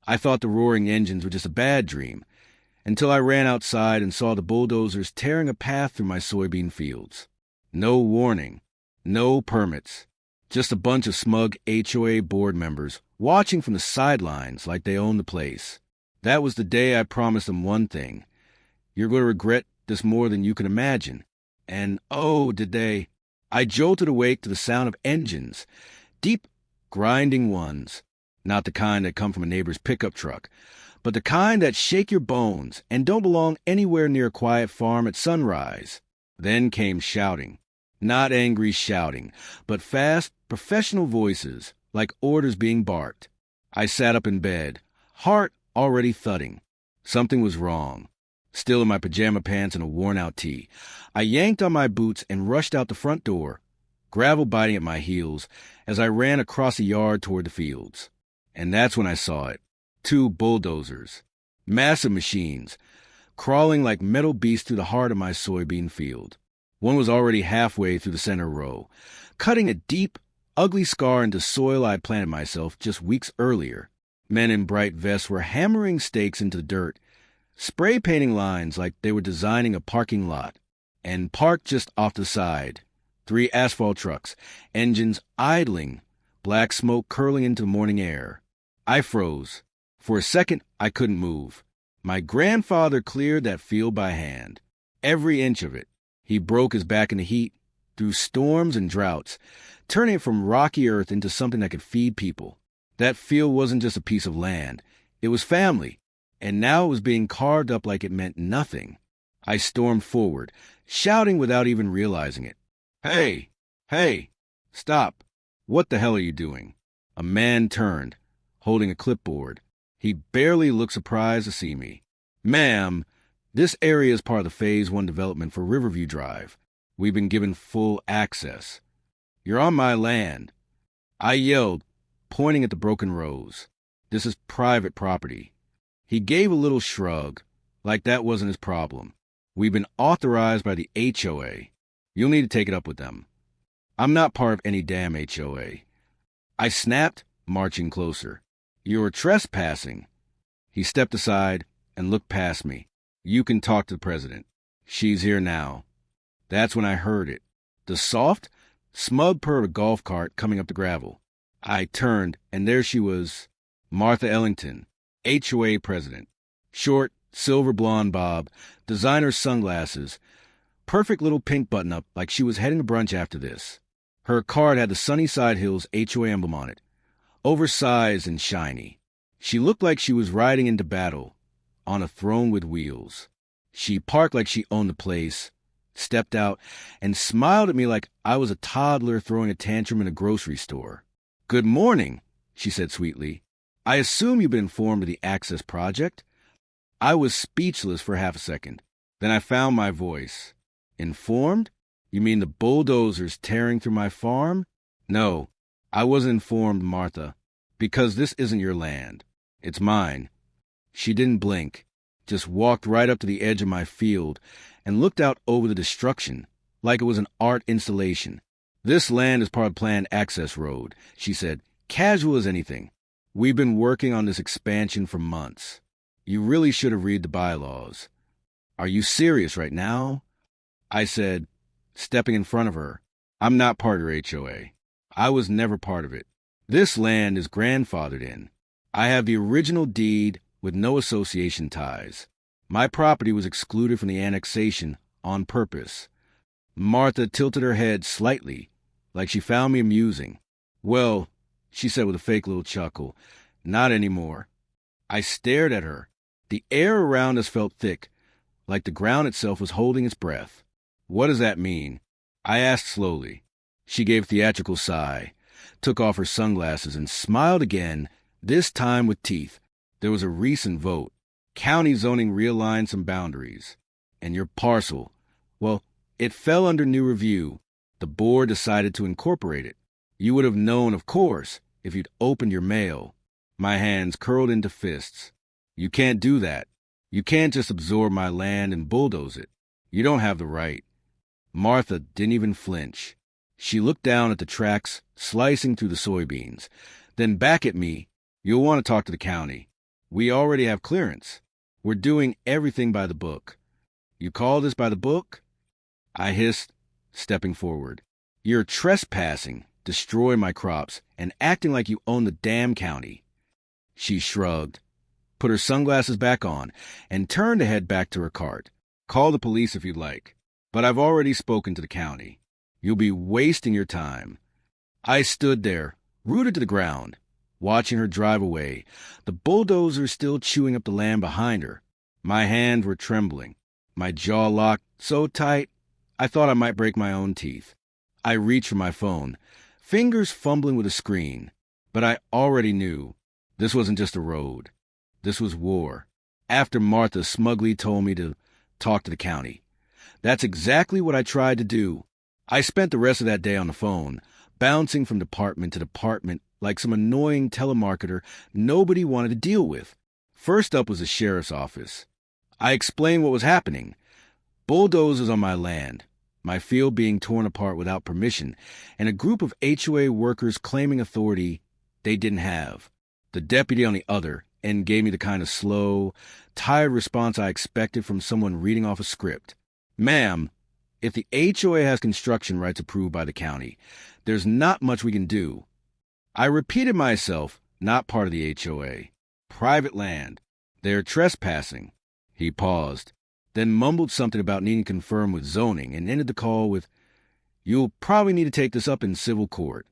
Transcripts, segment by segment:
I thought the roaring engines were just a bad dream, until I ran outside and saw the bulldozers tearing a path through my soybean fields. No warning, no permits, just a bunch of smug HOA board members watching from the sidelines like they owned the place. That was the day I promised them one thing. You're going to regret this more than you can imagine. And oh, did they. I jolted awake to the sound of engines, deep, grinding ones. Not the kind that come from a neighbor's pickup truck, but the kind that shake your bones and don't belong anywhere near a quiet farm at sunrise. Then came shouting. Not angry shouting, but fast, professional voices, like orders being barked. I sat up in bed, heart already thudding. Something was wrong. Still in my pajama pants and a worn-out tee, I yanked on my boots and rushed out the front door, gravel biting at my heels as I ran across the yard toward the fields. And that's when I saw it. 2 bulldozers. Massive machines, crawling like metal beasts through the heart of my soybean field. One was already halfway through the center row, cutting a deep, ugly scar into soil I planted myself just weeks earlier. Men in bright vests were hammering stakes into the dirt, spray painting lines like they were designing a parking lot. And parked just off the side, 3 asphalt trucks, engines idling, black smoke curling into the morning air. I froze. For a second, I couldn't move. My grandfather cleared that field by hand. Every inch of it. He broke his back in the heat, through storms and droughts, turning it from rocky earth into something that could feed people. That field wasn't just a piece of land. It was family, and now it was being carved up like it meant nothing. I stormed forward, shouting without even realizing it. Hey! Hey! Stop! What the hell are you doing? A man turned, holding a clipboard. He barely looked surprised to see me. Ma'am, this area is part of the Phase 1 development for Riverview Drive. We've been given full access. You're on my land. I yelled, pointing at the broken rows. This is private property. He gave a little shrug, like that wasn't his problem. We've been authorized by the HOA. You'll need to take it up with them. I'm not part of any damn HOA. I snapped, marching closer. You're trespassing. He stepped aside and looked past me. You can talk to the president. She's here now. That's when I heard it. The soft, smug purr of a golf cart coming up the gravel. I turned, and there she was, Martha Ellington, HOA president. Short, silver blonde bob, designer sunglasses, perfect little pink button-up like she was heading to brunch after this. Her card had the Sunnyside Hills HOA emblem on it, oversized and shiny. She looked like she was riding into battle, on a throne with wheels. She parked like she owned the place, stepped out, and smiled at me like I was a toddler throwing a tantrum in a grocery store. Good morning, she said sweetly. I assume you've been informed of the Access Project? I was speechless for half a second. Then I found my voice. Informed? You mean the bulldozers tearing through my farm? No, I wasn't informed, Martha, because this isn't your land. It's mine. She didn't blink, just walked right up to the edge of my field and looked out over the destruction like it was an art installation. This land is part of Planned Access Road, she said, casual as anything. We've been working on this expansion for months. You really should have read the bylaws. Are you serious right now? I said, stepping in front of her. I'm not part of your HOA. I was never part of it. This land is grandfathered in. I have the original deed with no association ties. My property was excluded from the annexation on purpose. Martha tilted her head slightly, like she found me amusing. Well, she said with a fake little chuckle, not anymore. I stared at her. The air around us felt thick, like the ground itself was holding its breath. What does that mean? I asked slowly. She gave a theatrical sigh, took off her sunglasses, and smiled again, this time with teeth. There was a recent vote. County zoning realigned some boundaries. And your parcel, well, it fell under new review. The board decided to incorporate it. You would have known, of course, if you'd opened your mail. My hands curled into fists. You can't do that. You can't just absorb my land and bulldoze it. You don't have the right. Martha didn't even flinch. She looked down at the tracks slicing through the soybeans, then back at me. You'll want to talk to the county. We already have clearance. We're doing everything by the book. You call this by the book? I hissed, stepping forward. You're trespassing, destroying my crops, and acting like you own the damn county. She shrugged, put her sunglasses back on, and turned to head back to her cart. Call the police if you'd like, but I've already spoken to the county. You'll be wasting your time. I stood there, rooted to the ground, watching her drive away, the bulldozer still chewing up the land behind her. My hands were trembling, my jaw locked so tight I thought I might break my own teeth. I reached for my phone, fingers fumbling with the screen, but I already knew this wasn't just a road. This was war. After Martha smugly told me to talk to the county. That's exactly what I tried to do. I spent the rest of that day on the phone, bouncing from department to department like some annoying telemarketer nobody wanted to deal with. First up was the sheriff's office. I explained what was happening. Bulldozers on my land, my field being torn apart without permission, and a group of HOA workers claiming authority they didn't have. The deputy on the other end gave me the kind of slow, tired response I expected from someone reading off a script. Ma'am, if the HOA has construction rights approved by the county, there's not much we can do. I repeated myself, not part of the HOA. Private land. They're trespassing. He paused, then mumbled something about needing to confirm with zoning and ended the call with, "You'll probably need to take this up in civil court."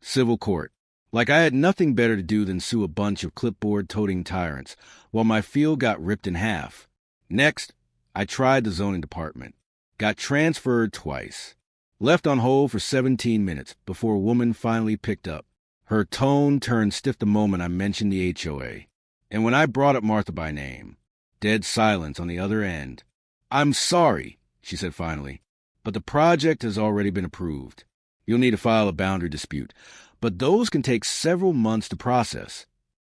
Civil court. Like I had nothing better to do than sue a bunch of clipboard-toting tyrants while my field got ripped in half. Next, I tried the zoning department. Got transferred twice. Left on hold for 17 minutes before a woman finally picked up. Her tone turned stiff the moment I mentioned the HOA. And when I brought up Martha by name, dead silence on the other end. "I'm sorry," she said finally, "but the project has already been approved. You'll need to file a boundary dispute, but those can take several months to process."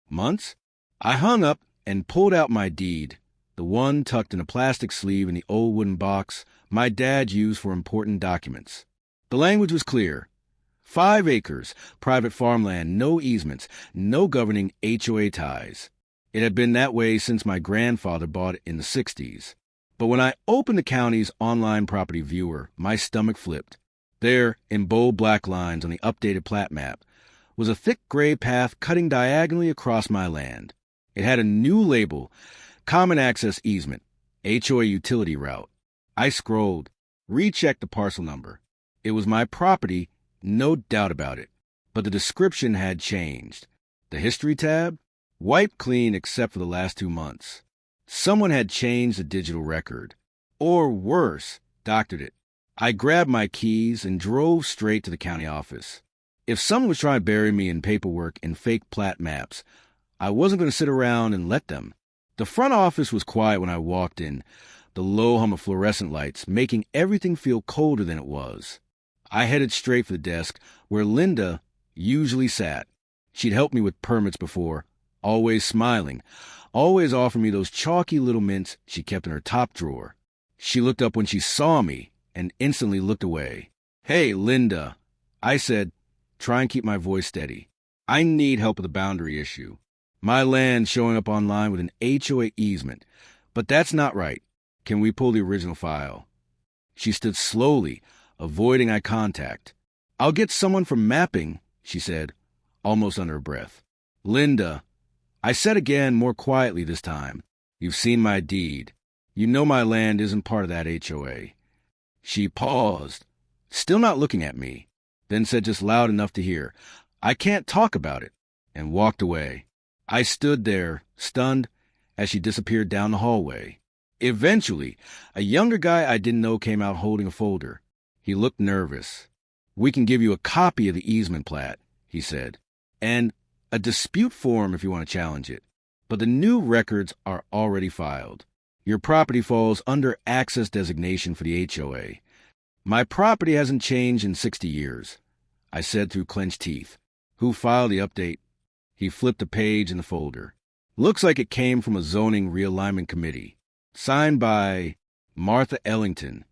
Months? I hung up and pulled out my deed, the one tucked in a plastic sleeve in the old wooden box my dad used for important documents. The language was clear. 5 acres, private farmland, no easements, no governing HOA ties. It had been that way since my grandfather bought it in the 60s. But when I opened the county's online property viewer, my stomach flipped. There, in bold black lines on the updated plat map, was a thick gray path cutting diagonally across my land. It had a new label, Common Access Easement, HOA Utility Route. I scrolled, rechecked the parcel number. It was my property, no doubt about it. But the description had changed. The history tab? Wiped clean except for the last 2 months. Someone had changed the digital record. Or worse, doctored it. I grabbed my keys and drove straight to the county office. If someone was trying to bury me in paperwork and fake plat maps, I wasn't going to sit around and let them. The front office was quiet when I walked in, the low hum of fluorescent lights making everything feel colder than it was. I headed straight for the desk where Linda usually sat. She'd helped me with permits before, always smiling, always offering me those chalky little mints she kept in her top drawer. She looked up when she saw me and instantly looked away. "Hey, Linda," I said, trying to keep my voice steady. "I need help with a boundary issue. My land's showing up online with an HOA easement, but that's not right. Can we pull the original file?" She stood slowly, avoiding eye contact. "I'll get someone from mapping," she said, almost under her breath. "Linda," I said again, more quietly this time, "you've seen my deed. You know my land isn't part of that HOA. She paused, still not looking at me, then said just loud enough to hear, "I can't talk about it," and walked away. I stood there, stunned, as she disappeared down the hallway. Eventually, a younger guy I didn't know came out holding a folder. He looked nervous. "We can give you a copy of the easement plat," he said, "and a dispute form if you want to challenge it. But the new records are already filed. Your property falls under access designation for the HOA. My property hasn't changed in 60 years, I said through clenched teeth. "Who filed the update?" He flipped a page in the folder. "Looks like it came from a zoning realignment committee. Signed by Martha Ellington."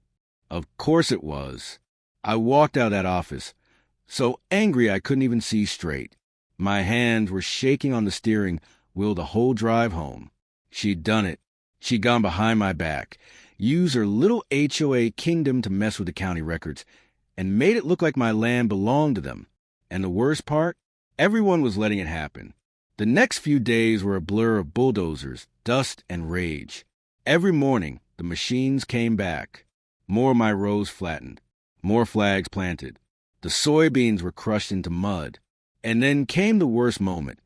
Of course it was. I walked out of that office, so angry I couldn't even see straight. My hands were shaking on the steering Will the whole drive home. She'd done it. She'd gone behind my back, used her little HOA kingdom to mess with the county records, and made it look like my land belonged to them. And the worst part? Everyone was letting it happen. The next few days were a blur of bulldozers, dust, and rage. Every morning, the machines came back. More of my rows flattened. More flags planted. The soybeans were crushed into mud. And then came the worst moment,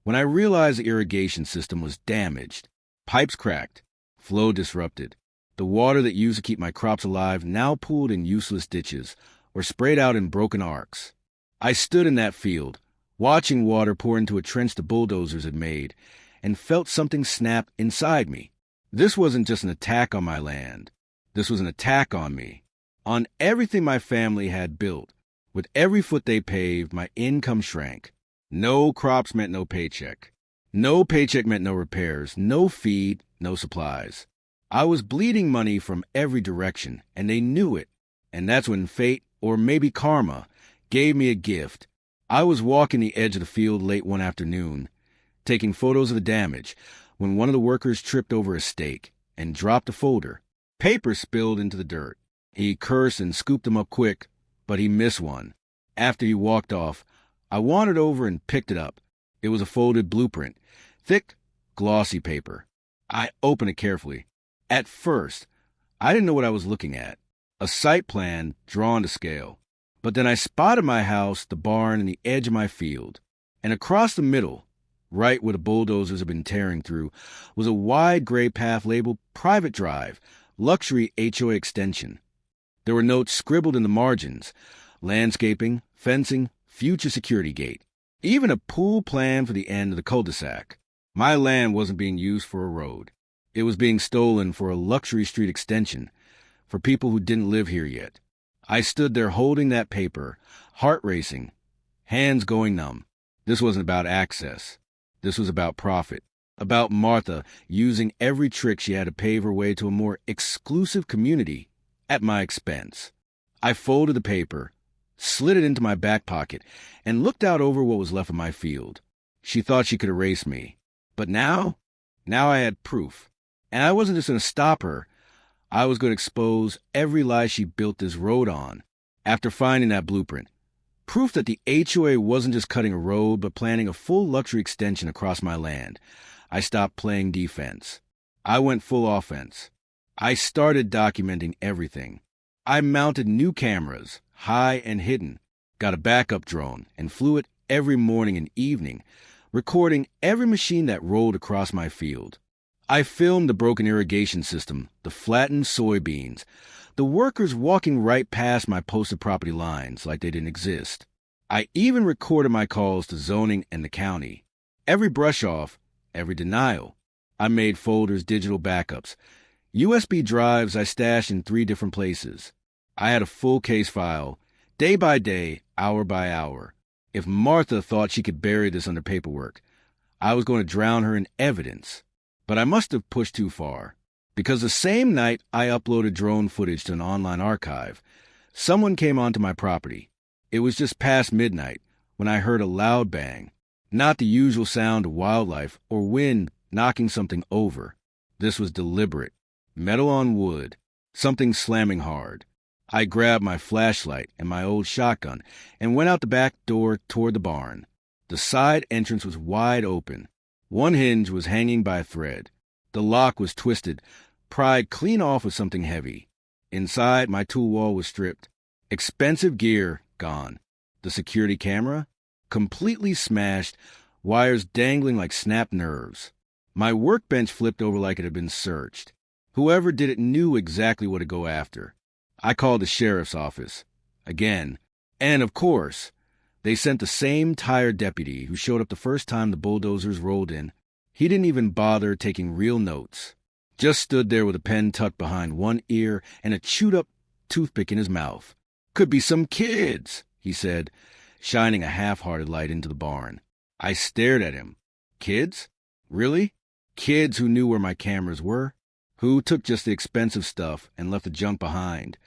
when I realized the irrigation system was damaged. Pipes cracked. Flow disrupted. The water that used to keep my crops alive now pooled in useless ditches or sprayed out in broken arcs. I stood in that field, watching water pour into a trench the bulldozers had made, and felt something snap inside me. This wasn't just an attack on my land. This was an attack on me, on everything my family had built. With every foot they paved, my income shrank. No crops meant no paycheck. No paycheck meant no repairs, no feed, no supplies. I was bleeding money from every direction, and they knew it. And that's when fate, or maybe karma, gave me a gift. I was walking the edge of the field late one afternoon, taking photos of the damage, when one of the workers tripped over a stake and dropped a folder. Paper spilled into the dirt. He cursed and scooped them up quick, but he missed one. After he walked off, I wandered over and picked it up. It was a folded blueprint, thick, glossy paper. I opened it carefully. At first, I didn't know what I was looking at. A site plan drawn to scale. But then I spotted my house, the barn, and the edge of my field. And across the middle, right where the bulldozers had been tearing through, was a wide gray path labeled Private Drive, Luxury HOA Extension. There were notes scribbled in the margins: landscaping, fencing, future security gate. Even a pool plan for the end of the cul-de-sac. My land wasn't being used for a road. It was being stolen for a luxury street extension, for people who didn't live here yet. I stood there holding that paper, heart racing, hands going numb. This wasn't about access. This was about profit. About Martha using every trick she had to pave her way to a more exclusive community at my expense. I folded the paper, slid it into my back pocket, and looked out over what was left of my field. She thought she could erase me. But now I had proof. And I wasn't just going to stop her. I was going to expose every lie she built this road on. After finding that blueprint, proof that the HOA wasn't just cutting a road, but planning a full luxury extension across my land, I stopped playing defense. I went full offense. I started documenting everything. I mounted new cameras, high and hidden, got a backup drone, and flew it every morning and evening, recording every machine that rolled across my field. I filmed the broken irrigation system, the flattened soybeans, the workers walking right past my posted property lines like they didn't exist. I even recorded my calls to zoning and the county. Every brush off, every denial. I made folders, digital backups. USB drives I stashed in 3 different places. I had a full case file, day by day, hour by hour. If Martha thought she could bury this under paperwork, I was going to drown her in evidence. But I must have pushed too far, because the same night I uploaded drone footage to an online archive, someone came onto my property. It was just past midnight when I heard a loud bang, not the usual sound of wildlife or wind knocking something over. This was deliberate. Metal on wood, something slamming hard. I grabbed my flashlight and my old shotgun and went out the back door toward the barn. The side entrance was wide open. One hinge was hanging by a thread. The lock was twisted, pried clean off with something heavy. Inside, my tool wall was stripped. Expensive gear gone. The security camera completely smashed, wires dangling like snapped nerves. My workbench flipped over like it had been searched. Whoever did it knew exactly what to go after. I called the sheriff's office. Again. And, of course, they sent the same tired deputy who showed up the first time the bulldozers rolled in. He didn't even bother taking real notes. Just stood there with a pen tucked behind one ear and a chewed-up toothpick in his mouth. "Could be some kids," he said, shining a half-hearted light into the barn. I stared at him. Kids? Really? Kids who knew where my cameras were? Who took just the expensive stuff and left the junk behind?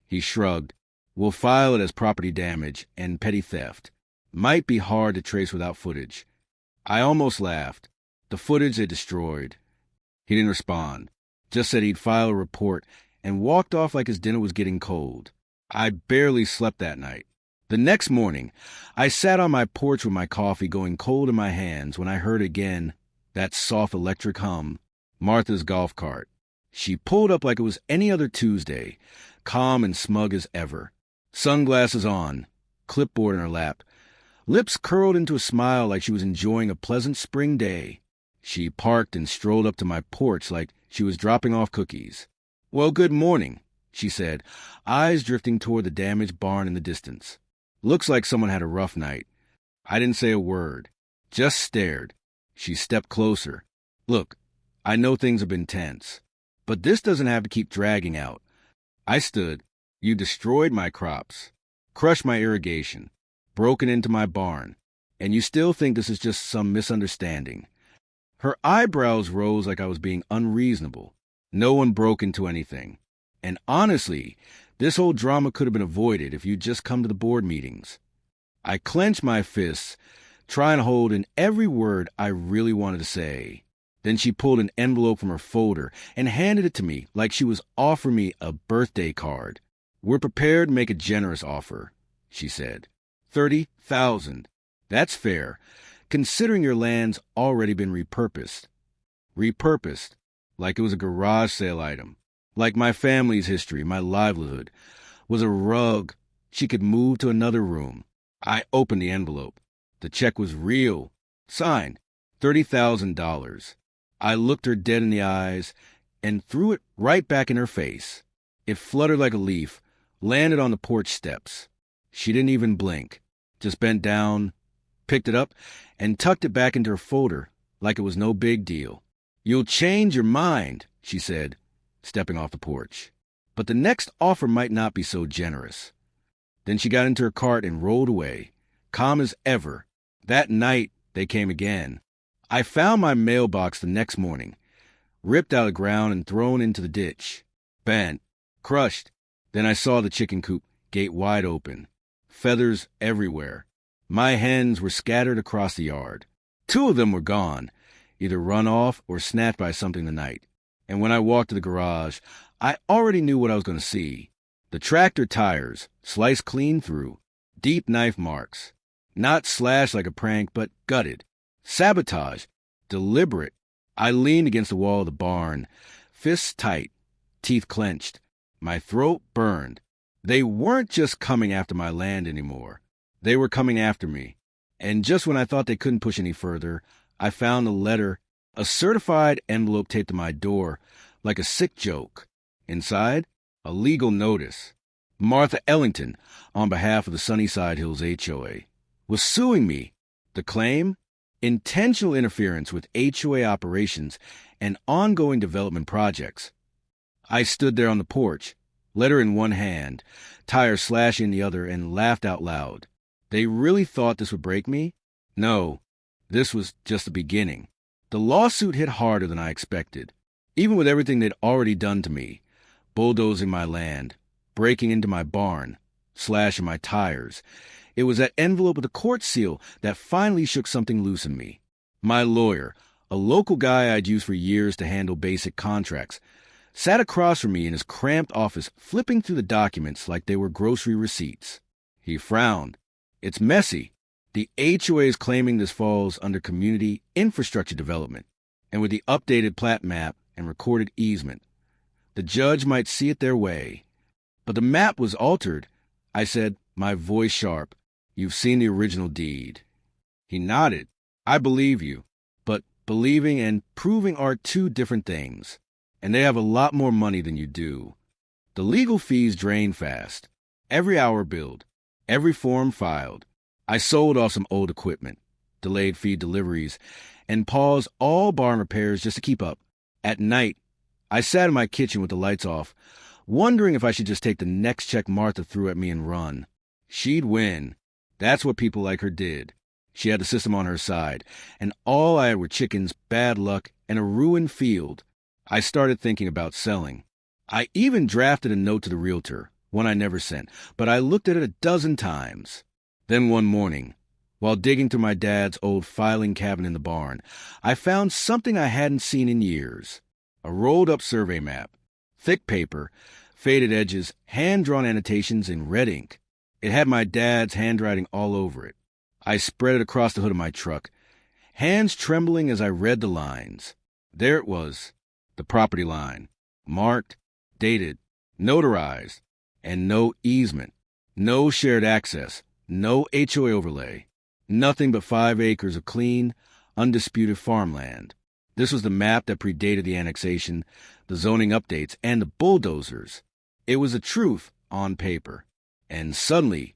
He shrugged. "We'll file it as property damage and petty theft. Might be hard to trace without footage." I almost laughed. the footage they destroyed. He didn't respond, just said he'd file a report and walked off like his dinner was getting cold. I barely slept that night. The next morning, I sat on my porch with my coffee going cold in my hands when I heard again that soft electric hum, Martha's golf cart. She pulled up like it was any other Tuesday, calm and smug as ever. Sunglasses on, clipboard in her lap, lips curled into a smile like she was enjoying a pleasant spring day. She parked and strolled up to my porch like she was dropping off cookies. "Well, good morning," she said, eyes drifting toward the damaged barn in the distance. "Looks like someone had a rough night." I didn't say a word, just stared. She stepped closer. "Look, I know things have been tense, but this doesn't have to keep dragging out." I stood. "You destroyed my crops, crushed my irrigation, broken into my barn, and you still think this is just some misunderstanding." Her eyebrows rose like I was being unreasonable. No one broke into anything. And honestly, this whole drama could have been avoided if you'd just come to the board meetings. I clenched my fists, trying to hold in every word I really wanted to say. Then she pulled an envelope from her folder and handed it to me like she was offering me a birthday card. "We're prepared to make a generous offer," she said. $30,000. That's fair, considering your land's already been repurposed. Repurposed, like it was a garage sale item. Like my family's history, my livelihood, was a rug she could move to another room. I opened the envelope. The check was real. Signed. $30,000. I looked her dead in the eyes and threw it right back in her face. It fluttered like a leaf, landed on the porch steps. She didn't even blink, just bent down, picked it up, and tucked it back into her folder like it was no big deal. "You'll change your mind," she said, stepping off the porch. "But the next offer might not be so generous." Then she got into her cart and rolled away, calm as ever. That night, they came again. I found my mailbox the next morning, ripped out of the ground and thrown into the ditch. Bent, crushed. Then I saw the chicken coop, gate wide open. Feathers everywhere. My hens were scattered across the yard. 2 of them were gone, either run off or snatched by something the night. And when I walked to the garage, I already knew what I was going to see. The tractor tires, sliced clean through, deep knife marks. Not slashed like a prank, but gutted. Sabotage. Deliberate. I leaned against the wall of the barn, fists tight, teeth clenched. My throat burned. They weren't just coming after my land anymore. They were coming after me. And just when I thought they couldn't push any further, I found a letter, a certified envelope taped to my door, like a sick joke. Inside, a legal notice. Martha Ellington, on behalf of the Sunnyside Hills HOA, was suing me. The claim? Intentional interference with HOA operations and ongoing development projects. I stood there on the porch, letter in one hand, tire slashing in the other, and laughed out loud. They really thought this would break me? No, this was just the beginning. The lawsuit hit harder than I expected. Even with everything they'd already done to me, bulldozing my land, breaking into my barn, slashing my tires, it was that envelope with the court seal that finally shook something loose in me. My lawyer, a local guy I'd used for years to handle basic contracts, sat across from me in his cramped office, flipping through the documents like they were grocery receipts. He frowned. "It's messy. The HOA is claiming this falls under community infrastructure development, and with the updated plat map and recorded easement, the judge might see it their way. But the map was altered," I said, my voice sharp. "You've seen the original deed." He nodded. "I believe you. But believing and proving are 2 different things, and they have a lot more money than you do. The legal fees drain fast. Every hour billed, every form filed. I sold off some old equipment, delayed feed deliveries, and paused all barn repairs just to keep up. At night, I sat in my kitchen with the lights off, wondering if I should just take the next check Martha threw at me and run. She'd win. That's what people like her did. She had the system on her side, and all I had were chickens, bad luck, and a ruined field. I started thinking about selling. I even drafted a note to the realtor, one I never sent, but I looked at it a dozen times. Then one morning, While digging through my dad's old filing cabinet in the barn, I found something I hadn't seen in years. A rolled-up survey map. Thick paper, faded edges, hand-drawn annotations in red ink. It had my dad's handwriting all over it. I spread it across the hood of my truck, hands trembling as I read the lines. There it was, the property line, marked, dated, notarized, and no easement, no shared access, no HOA overlay, nothing but 5 acres of clean, undisputed farmland. This was the map that predated the annexation, the zoning updates, and the bulldozers. It was the truth on paper. And suddenly,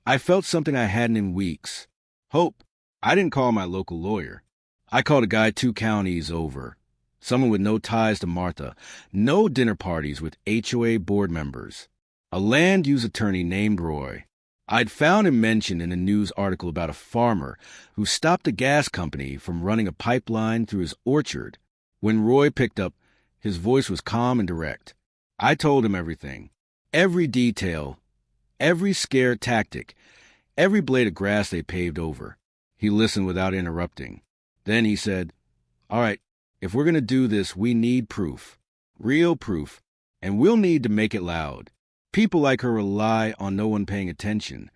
I felt something I hadn't in weeks. Hope. I didn't call my local lawyer. I called a guy 2 counties over. Someone with no ties to Martha, no dinner parties with HOA board members. A land use attorney named Roy. I'd found him mentioned in a news article about a farmer who stopped a gas company from running a pipeline through his orchard. When Roy picked up, his voice was calm and direct. I told him everything. Every detail, every scare tactic, every blade of grass they paved over. He listened without interrupting. Then he said, "All right, if we're going to do this, we need proof. Real proof. And we'll need to make it loud. People like her rely on no one paying attention."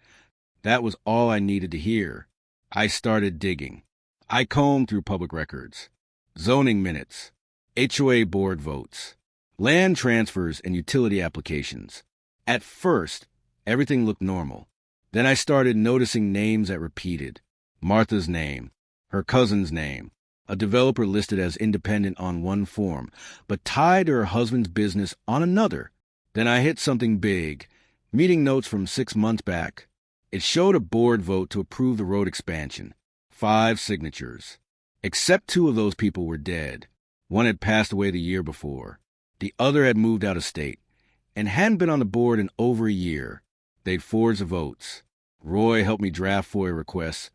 That was all I needed to hear. I started digging. I combed through public records, zoning minutes, HOA board votes, land transfers and utility applications. At first, everything looked normal. Then I started noticing names that repeated. Martha's name, her cousin's name, a developer listed as independent on one form, but tied to her husband's business on another. Then I hit something big, meeting notes from 6 months back. It showed a board vote to approve the road expansion. 5 signatures. Except 2 of those people were dead. One had passed away the year before. The other had moved out of state and hadn't been on the board in over a year. They'd forged the votes. Roy helped me draft FOIA requests,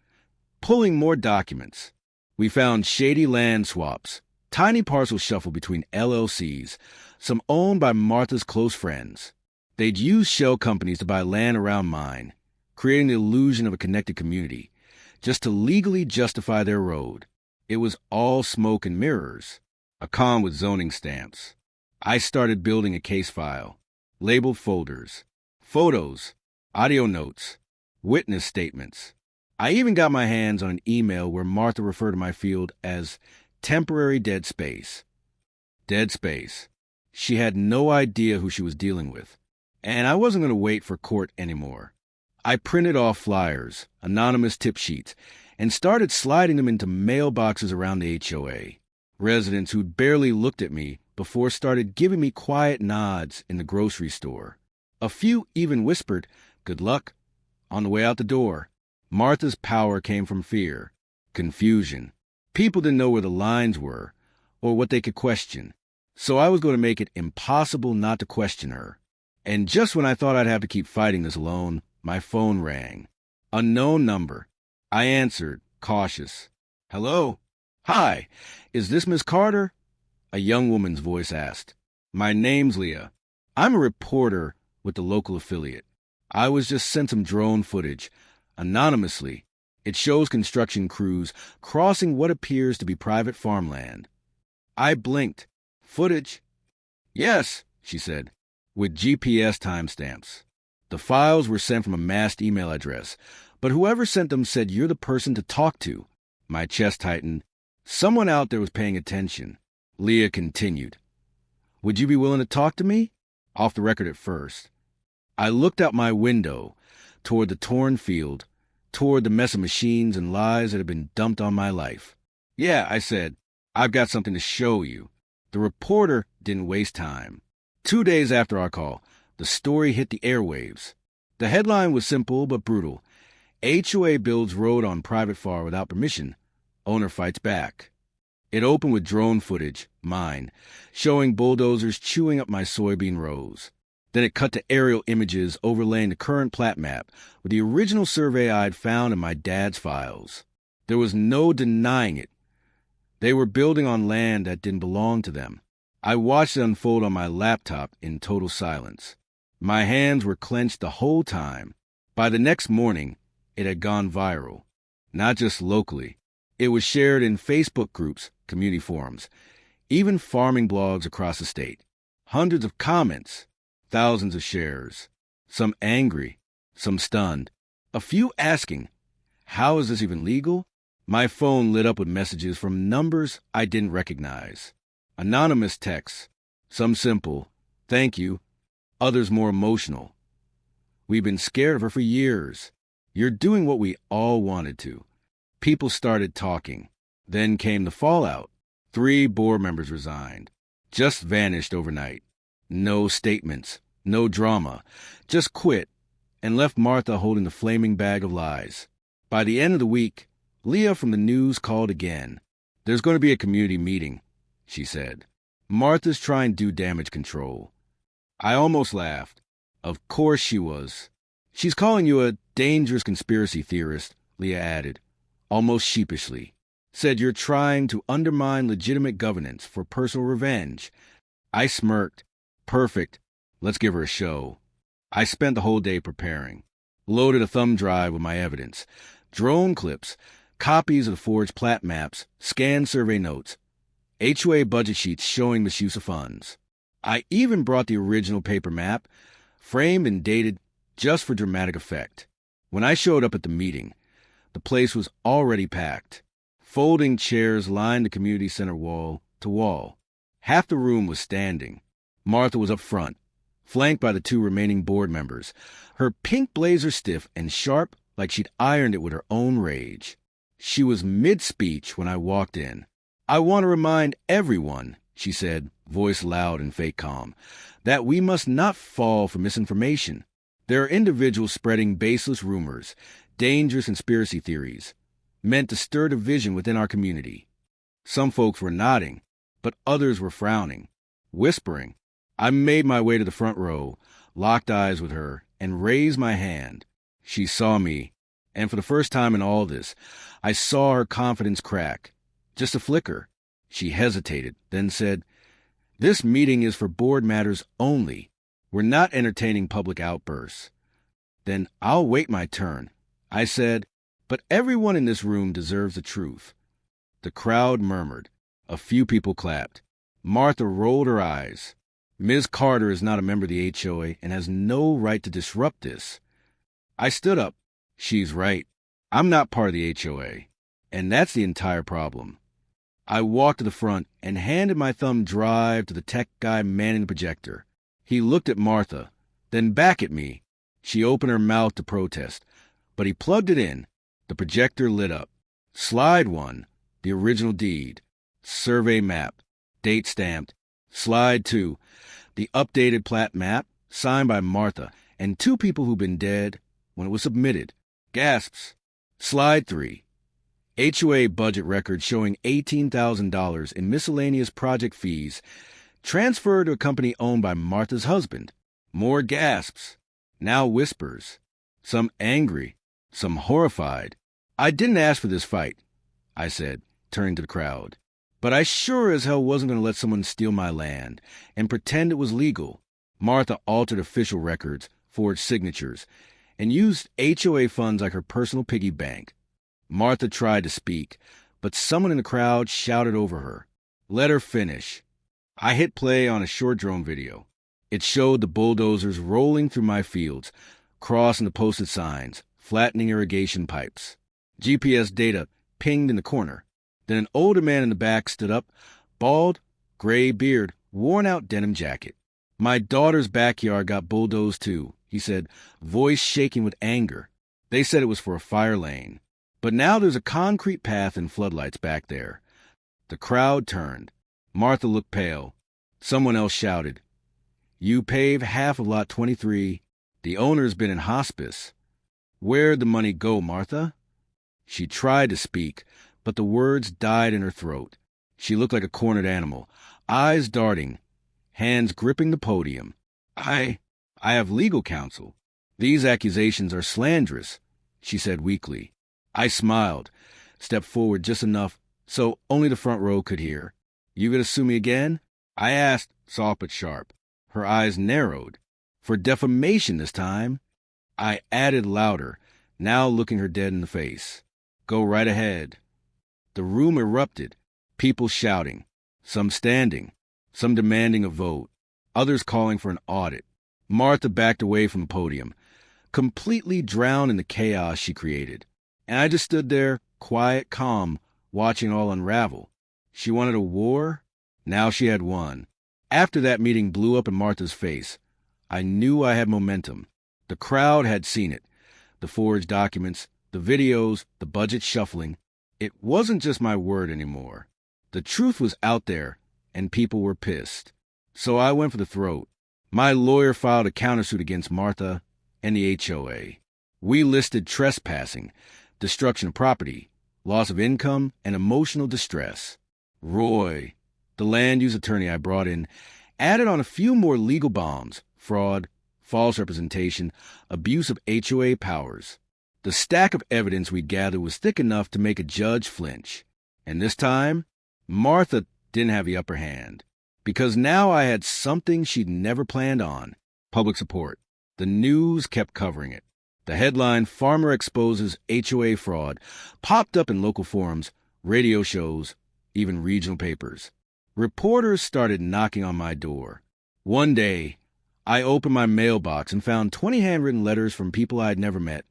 pulling more documents. We found shady land swaps, tiny parcels shuffled between LLCs, some owned by Martha's close friends. They'd used shell companies to buy land around mine, creating the illusion of a connected community, just to legally justify their road. It was all smoke and mirrors, a con with zoning stamps. I started building a case file, labeled folders, photos, audio notes, witness statements. I even got my hands on an email where Martha referred to my field as temporary dead space. Dead space. She had no idea who she was dealing with, and I wasn't going to wait for court anymore. I printed off flyers, anonymous tip sheets, and started sliding them into mailboxes around the HOA. Residents who'd barely looked at me before started giving me quiet nods in the grocery store. A few even whispered, "Good luck," on the way out the door. Martha's power came from fear, confusion. People didn't know where the lines were or what they could question. So I was going to make it impossible not to question her. And just when I thought I'd have to keep fighting this alone, my phone rang. Unknown number. I answered, cautious. "Hello? Hi, is this Miss Carter?" A young woman's voice asked. "My name's Leah. I'm a reporter with the local affiliate. I was just sent some drone footage, anonymously. It shows construction crews crossing what appears to be private farmland." I blinked. "Footage?" "Yes," she said, with GPS timestamps. The files were sent from a masked email address, but whoever sent them said you're the person to talk to. My chest tightened. Someone out there was paying attention. Leah continued. "Would you be willing to talk to me?" Off the record at first. I looked out my window, toward the torn field, toward the mess of machines and lies that had been dumped on my life. "Yeah," I said, "I've got something to show you." The reporter didn't waste time. 2 days after our call, the story hit the airwaves. The headline was simple but brutal. HOA builds road on private farm without permission. Owner fights back. It opened with drone footage, mine, showing bulldozers chewing up my soybean rows. Then it cut to aerial images overlaying the current plat map with the original survey I'd found in my dad's files. There was no denying it. They were building on land that didn't belong to them. I watched it unfold on my laptop in total silence. My hands were clenched the whole time. By the next morning, it had gone viral. not just locally. It was shared in Facebook groups, community forums, even farming blogs across the state. Hundreds of comments, thousands of shares, some angry, some stunned, a few asking, how is this even legal? My phone lit up with messages from numbers I didn't recognize. Anonymous texts, some simple, thank you, others more emotional. We've been scared of her for years. You're doing what we all wanted to. People started talking. Then came the fallout. 3 board members resigned. Just vanished overnight. No statements, no drama. Just quit and left Martha holding the flaming bag of lies. By the end of the week, Leah from the news called again. There's going to be a community meeting, she said. Martha's trying to do damage control. I almost laughed. Of course she was. She's calling you a dangerous conspiracy theorist, Leah added, almost sheepishly. Said you're trying to undermine legitimate governance for personal revenge. I smirked. Perfect. Let's give her a show. I spent the whole day preparing. Loaded a thumb drive with my evidence. Drone clips, copies of the forged plat maps, scanned survey notes, HOA budget sheets showing misuse of funds. I even brought the original paper map, framed and dated just for dramatic effect. When I showed up at the meeting, the place was already packed. Folding chairs lined the community center wall to wall. Half the room was standing. Martha was up front, flanked by the 2 remaining board members, her pink blazer stiff and sharp like she'd ironed it with her own rage. She was mid-speech when I walked in. I want to remind everyone, she said, voice loud and fake calm, that we must not fall for misinformation. There are individuals spreading baseless rumors, dangerous conspiracy theories, meant to stir division within our community. Some folks were nodding, but others were frowning, whispering. I made my way to the front row, locked eyes with her, and raised my hand. She saw me, and for the first time in all this, I saw her confidence crack. Just a flicker. She hesitated, then said, "This meeting is for board matters only. We're not entertaining public outbursts." "Then I'll wait my turn," I said, "but everyone in this room deserves the truth." The crowd murmured. A few people clapped. Martha rolled her eyes. Ms. Carter is not a member of the HOA and has no right to disrupt this. I stood up. She's right. I'm not part of the HOA, and that's the entire problem. I walked to the front and handed my thumb drive to the tech guy manning the projector. He looked at Martha, then back at me. She opened her mouth to protest, but he plugged it in. The projector lit up. Slide 1, the original deed. Survey map, date stamped. Slide 2, the updated plat map, signed by Martha and 2 people who'd been dead when it was submitted. Gasps. Slide 3, HOA budget record showing $18,000 in miscellaneous project fees transferred to a company owned by Martha's husband. More gasps. Now whispers. Some angry, some horrified. I didn't ask for this fight, I said, turning to the crowd. But I sure as hell wasn't going to let someone steal my land and pretend it was legal. Martha altered official records, forged signatures, and used HOA funds like her personal piggy bank. Martha tried to speak, but someone in the crowd shouted over her. Let her finish. I hit play on a short drone video. It showed the bulldozers rolling through my fields, crossing the posted signs, flattening irrigation pipes. GPS data pinged in the corner. Then an older man in the back stood up, bald, gray beard, worn-out denim jacket. My daughter's backyard got bulldozed too, he said, voice shaking with anger. They said it was for a fire lane. But now there's a concrete path and floodlights back there. The crowd turned. Martha looked pale. Someone else shouted, "You pave half of Lot 23. The owner's been in hospice." Where'd the money go, Martha? She tried to speak, but the words died in her throat. She looked like a cornered animal, eyes darting, hands gripping the podium. I have legal counsel. These accusations are slanderous, she said weakly. I smiled, stepped forward just enough so only the front row could hear. You gonna sue me again? I asked, soft but sharp. Her eyes narrowed. For defamation this time. I added louder, now looking her dead in the face. Go right ahead. The room erupted, people shouting, some standing, some demanding a vote, others calling for an audit. Martha backed away from the podium, completely drowned in the chaos she created. And I just stood there, quiet, calm, watching it all unravel. She wanted a war? Now she had one. After that meeting blew up in Martha's face, I knew I had momentum. The crowd had seen it. The forged documents, the videos, the budget shuffling. It wasn't just my word anymore. The truth was out there, and people were pissed. So I went for the throat. My lawyer filed a countersuit against Martha and the HOA. We listed trespassing, destruction of property, loss of income, and emotional distress. Roy, the land use attorney I brought in, added on a few more legal bombs: fraud, false representation, abuse of HOA powers. The stack of evidence we gathered was thick enough to make a judge flinch. And this time, Martha didn't have the upper hand. Because now I had something she'd never planned on: public support. The news kept covering it. The headline, "Farmer Exposes HOA Fraud," popped up in local forums, radio shows, even regional papers. Reporters started knocking on my door. One day, I opened my mailbox and found 20 handwritten letters from people I'd never met.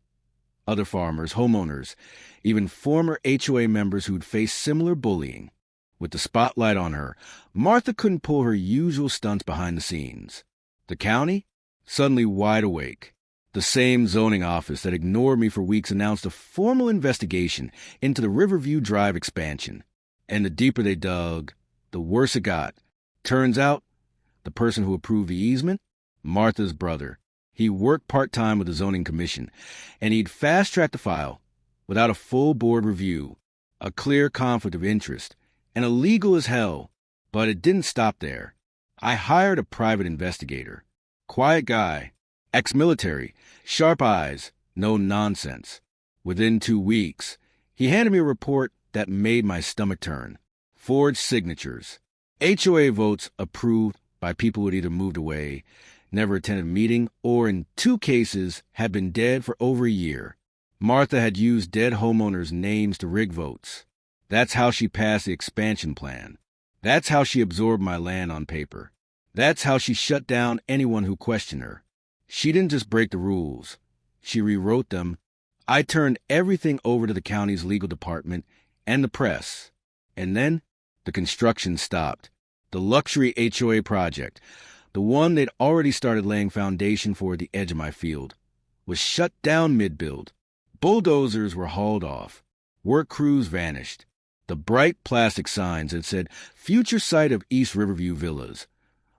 Other farmers, homeowners, even former HOA members who'd faced similar bullying. With the spotlight on her, Martha couldn't pull her usual stunts behind the scenes. The county? Suddenly wide awake. The same zoning office that ignored me for weeks announced a formal investigation into the Riverview Drive expansion. And the deeper they dug, the worse it got. Turns out, the person who approved the easement? Martha's brother. He worked part-time with the zoning commission, and he'd fast-tracked the file without a full board review. A clear conflict of interest, and illegal as hell. But it didn't stop there. I hired a private investigator. Quiet guy, ex-military, sharp eyes, no nonsense. Within 2 weeks, he handed me a report that made my stomach turn. Forged signatures. HOA votes approved by people who had either moved away, never attended a meeting, or in 2 cases had been dead for over a year. Martha had used dead homeowners' names to rig votes. That's how she passed the expansion plan. That's how she absorbed my land on paper. That's how she shut down anyone who questioned her. She didn't just break the rules. She rewrote them. I turned everything over to the county's legal department and the press. And then the construction stopped. The luxury HOA project, the one they'd already started laying foundation for at the edge of my field, was shut down mid-build. Bulldozers were hauled off. Work crews vanished. The bright plastic signs that said "Future Site of East Riverview Villas"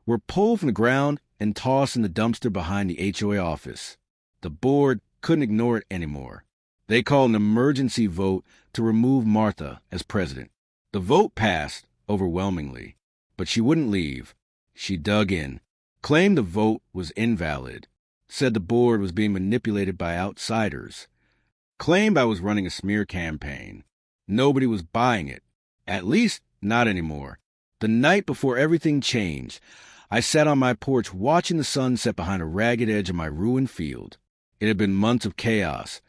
were pulled from the ground and tossed in the dumpster behind the HOA office. The board couldn't ignore it anymore. They called an emergency vote to remove Martha as president. The vote passed overwhelmingly, but she wouldn't leave. She dug in, claimed the vote was invalid, said the board was being manipulated by outsiders, claimed I was running a smear campaign. Nobody was buying it, at least not anymore. The night before everything changed, I sat on my porch watching the sun set behind a ragged edge of my ruined field. It had been months of chaos,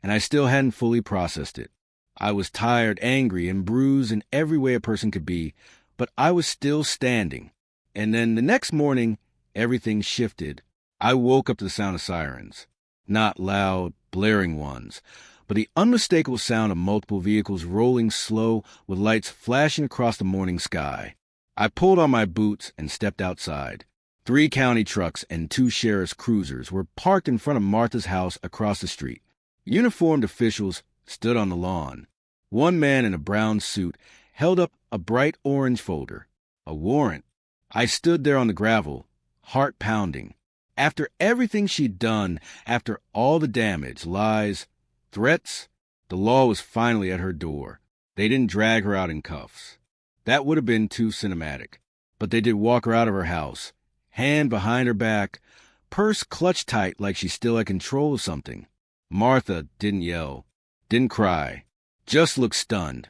and I still hadn't fully processed it. I was tired, angry, and bruised in every way a person could be, but I was still standing. And then the next morning, everything shifted. I woke up to the sound of sirens. Not loud, blaring ones, but the unmistakable sound of multiple vehicles rolling slow with lights flashing across the morning sky. I pulled on my boots and stepped outside. 3 county trucks and 2 sheriff's cruisers were parked in front of Martha's house across the street. Uniformed officials stood on the lawn. One man in a brown suit held up a bright orange folder. A warrant. I stood there on the gravel, heart pounding. After everything she'd done, after all the damage, lies, threats, the law was finally at her door. They didn't drag her out in cuffs. That would have been too cinematic. But they did walk her out of her house, hand behind her back, purse clutched tight like she still had control of something. Martha didn't yell, didn't cry, just looked stunned,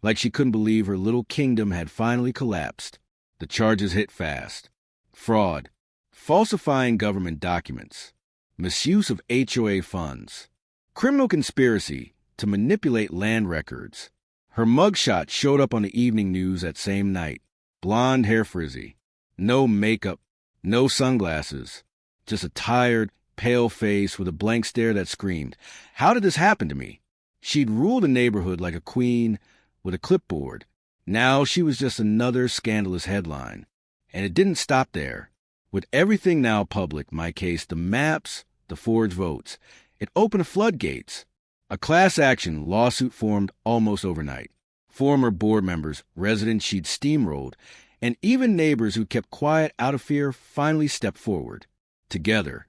like she couldn't believe her little kingdom had finally collapsed. The charges hit fast. Fraud, falsifying government documents, misuse of HOA funds, criminal conspiracy, to manipulate land records. Her mugshot showed up on the evening news that same night. Blonde hair frizzy. No makeup. No sunglasses. Just a tired, pale face with a blank stare that screamed, "How did this happen to me?" She'd ruled the neighborhood like a queen with a clipboard. Now she was just another scandalous headline. And it didn't stop there. With everything now public, my case, the maps, the forged votes, it opened the floodgates. A class action lawsuit formed almost overnight. Former board members, residents she'd steamrolled, and even neighbors who kept quiet out of fear finally stepped forward. Together,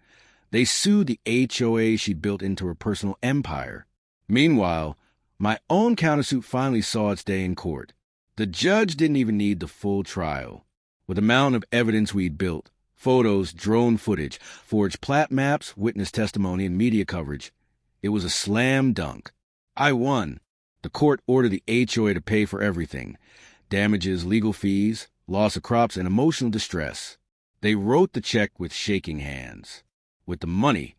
they sued the HOA she'd built into her personal empire. Meanwhile, my own countersuit finally saw its day in court. The judge didn't even need the full trial. With the mountain of evidence we'd built, photos, drone footage, forged plat maps, witness testimony, and media coverage, it was a slam dunk. I won. The court ordered the HOA to pay for everything: damages, legal fees, loss of crops, and emotional distress. They wrote the check with shaking hands. With the money,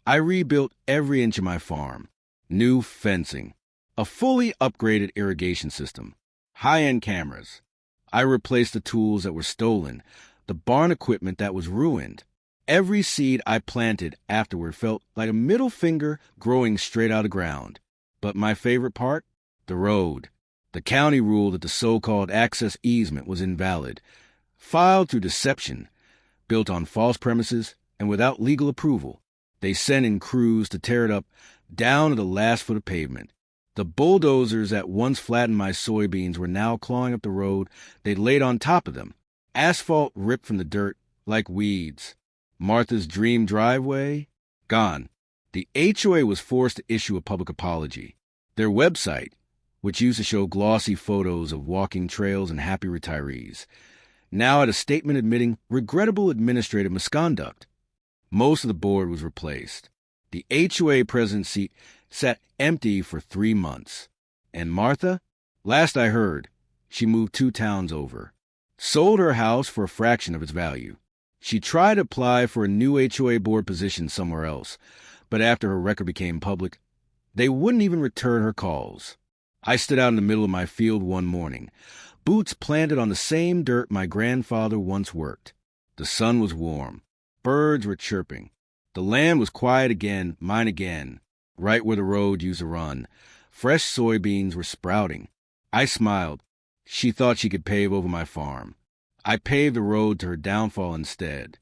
I rebuilt every inch of my farm. New fencing, a fully upgraded irrigation system, high-end cameras. I replaced the tools that were stolen, the barn equipment that was ruined. Every seed I planted afterward felt like a middle finger growing straight out of the ground. But my favorite part? The road. The county ruled that the so-called access easement was invalid, filed through deception, built on false premises, and without legal approval. They sent in crews to tear it up down to the last foot of pavement. The bulldozers that once flattened my soybeans were now clawing up the road they'd laid on top of them. Asphalt ripped from the dirt like weeds. Martha's dream driveway? Gone. The HOA was forced to issue a public apology. Their website, which used to show glossy photos of walking trails and happy retirees, now had a statement admitting regrettable administrative misconduct. Most of the board was replaced. The HOA president's seat sat empty for 3 months. And Martha? Last I heard, she moved 2 towns over. Sold her house for a fraction of its value. She tried to apply for a new HOA board position somewhere else, but after her record became public, they wouldn't even return her calls. I stood out in the middle of my field one morning, boots planted on the same dirt my grandfather once worked. The sun was warm. Birds were chirping. The land was quiet again, mine again. Right where the road used to run, fresh soybeans were sprouting. I smiled. She thought she could pave over my farm. I paved the road to her downfall instead.